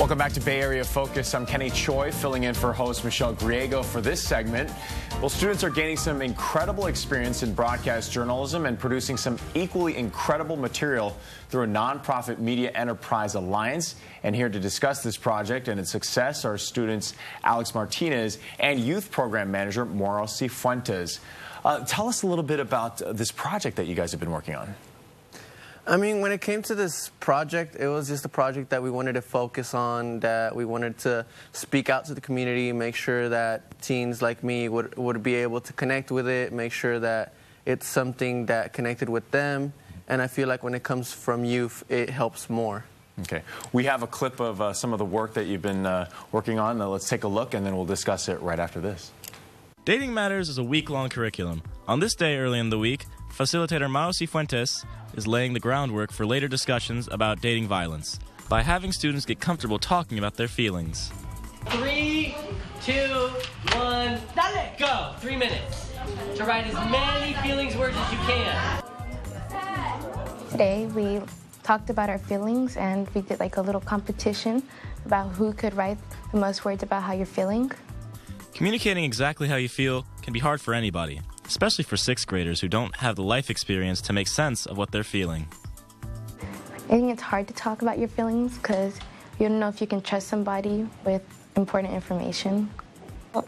Welcome back to Bay Area Focus. I'm Kenny Choi, filling in for host Michelle Griego for this segment. Well, students are gaining some incredible experience in broadcast journalism and producing some equally incredible material through a nonprofit media enterprise alliance. And here to discuss this project and its success are students Alex Martinez and youth program manager Mauro Sifuentes. Tell us a little bit about this project that you guys have been working on. I mean, when it came to this project, it was just a project that we wanted to focus on, that we wanted to speak out to the community, make sure that teens like me would be able to connect with it, make sure that it's something that connected with them. And I feel like when it comes from youth, it helps more. Okay. We have a clip of some of the work that you've been working on. Let's take a look, and then we'll discuss it right after this. Dating Matters is a week-long curriculum. On this day early in the week, facilitator Mauro Sifuentes is laying the groundwork for later discussions about dating violence by having students get comfortable talking about their feelings. 3, 2, 1, go! 3 minutes to write as many feelings words as you can. Today we talked about our feelings and we did like a little competition about who could write the most words about how you're feeling. Communicating exactly how you feel can be hard for anybody, especially for 6th graders who don't have the life experience to make sense of what they're feeling. I think it's hard to talk about your feelings because you don't know if you can trust somebody with important information.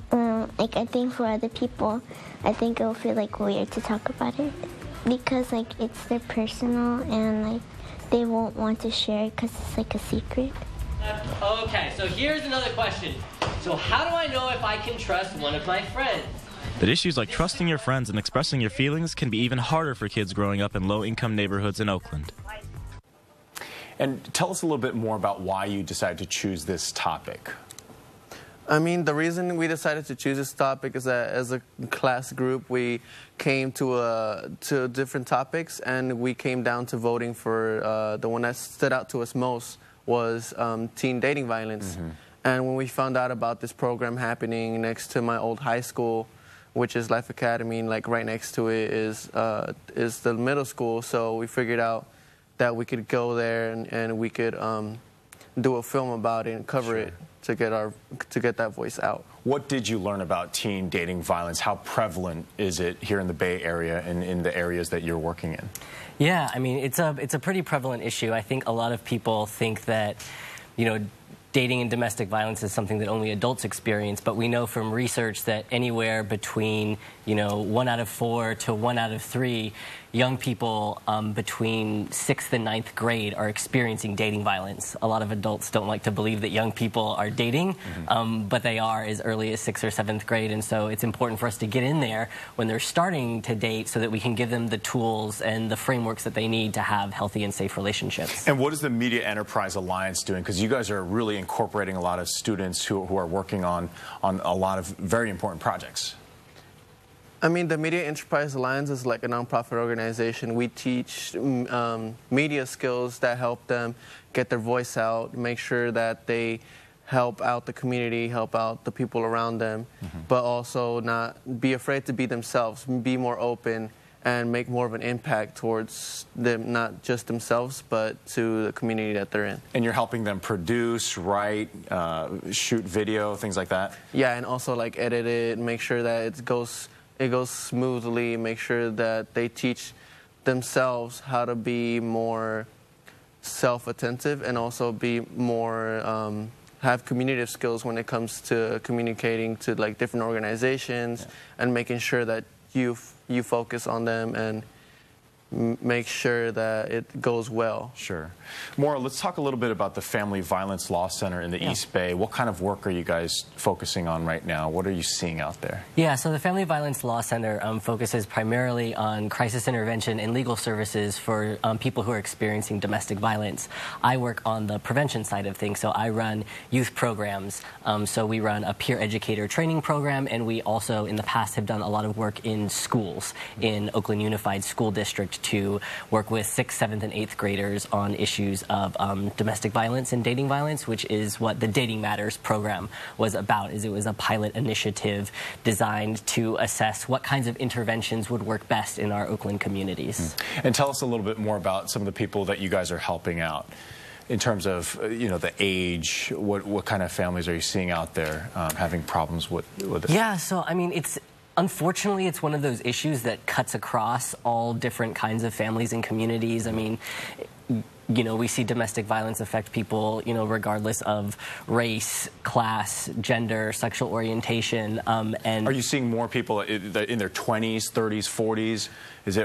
I think for other people, I think it'll feel like weird to talk about it because it's their personal and they won't want to share it because it's like a secret. Okay, so here's another question. So how do I know if I can trust one of my friends? But issues like trusting your friends and expressing your feelings can be even harder for kids growing up in low-income neighborhoods in Oakland. And tell us a little bit more about why you decided to choose this topic. I mean, the reason we decided to choose this topic is that as a class group, we came to different topics, and we came down to voting for the one that stood out to us most was teen dating violence. Mm-hmm. And when we found out about this program happening next to my old high school, which is Life Academy, and right next to it is the middle school, so we figured out that we could go there and we could do a film about it and cover it to get that voice out. What did you learn about teen dating violence? How prevalent is it here in the Bay Area and in the areas that you're working in? Yeah, I mean, it's a pretty prevalent issue. I think a lot of people think that, dating and domestic violence is something that only adults experience, but we know from research that anywhere between, 1 out of 4 to 1 out of 3 young people between 6th and 9th grade are experiencing dating violence. A lot of adults don't like to believe that young people are dating, but they are as early as 6th or 7th grade, and so it's important for us to get in there when they're starting to date so that we can give them the tools and the frameworks that they need to have healthy and safe relationships. And what is the Media Enterprise Alliance doing? Because you guys are really incorporating a lot of students who are working on a lot of very important projects. I mean, the Media Enterprise Alliance is like a nonprofit organization. We teach media skills that help them get their voice out, make sure that they help out the community, help out the people around them, but also not be afraid to be themselves, be more open, and make more of an impact towards them, not just themselves, but to the community that they're in. And you're helping them produce, write, shoot video, things like that? Yeah, and also edit it, make sure that it goes smoothly, make sure that they teach themselves how to be more self-attentive and also be more, have communicative skills when it comes to communicating to different organizations and making sure that you focus on them and make sure that it goes well. Sure. Mauro, let's talk a little bit about the Family Violence Law Center in the East Bay. What kind of work are you guys focusing on right now? What are you seeing out there? Yeah, so the Family Violence Law Center focuses primarily on crisis intervention and legal services for people who are experiencing domestic violence. I work on the prevention side of things, so I run youth programs. So we run a peer educator training program, and we also in the past have done a lot of work in schools in Oakland Unified School District to work with 6th, 7th, and 8th graders on issues of domestic violence and dating violence, which is what the Dating Matters program was about. It was a pilot initiative designed to assess what kinds of interventions would work best in our Oakland communities. And tell us a little bit more about some of the people that you guys are helping out. in terms of the age, what kind of families are you seeing out there having problems with it? Yeah, so I mean, unfortunately, it's one of those issues that cuts across all different kinds of families and communities. I mean, we see domestic violence affect people, regardless of race, class, gender, sexual orientation. And are you seeing more people in their 20s, 30s, 40s? Does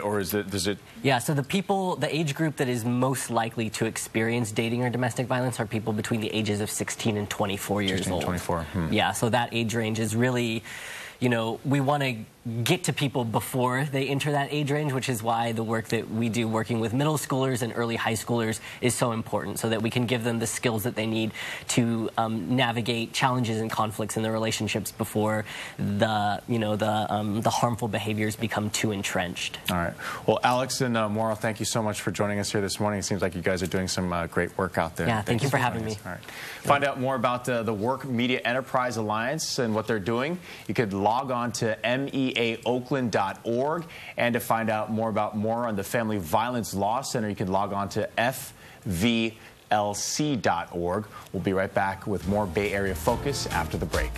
it? Yeah, so the age group that is most likely to experience dating or domestic violence are people between the ages of 16 and 24 years old. 24. Yeah, so that age range is really, we want to get to people before they enter that age range, which is why the work that we do working with middle schoolers and early high schoolers is so important, so that we can give them the skills that they need to navigate challenges and conflicts in their relationships before the harmful behaviors become too entrenched. All right. Well, Alex and Mauro, thank you so much for joining us here this morning. It seems like you guys are doing some great work out there. Yeah, thank you for having me. All right. Find out more about the Work Media Enterprise Alliance and what they're doing. You could log on to meaoakland.org, and to find out more on the Family Violence Law Center, you can log on to fvlc.org. We'll be right back with more Bay Area Focus after the break.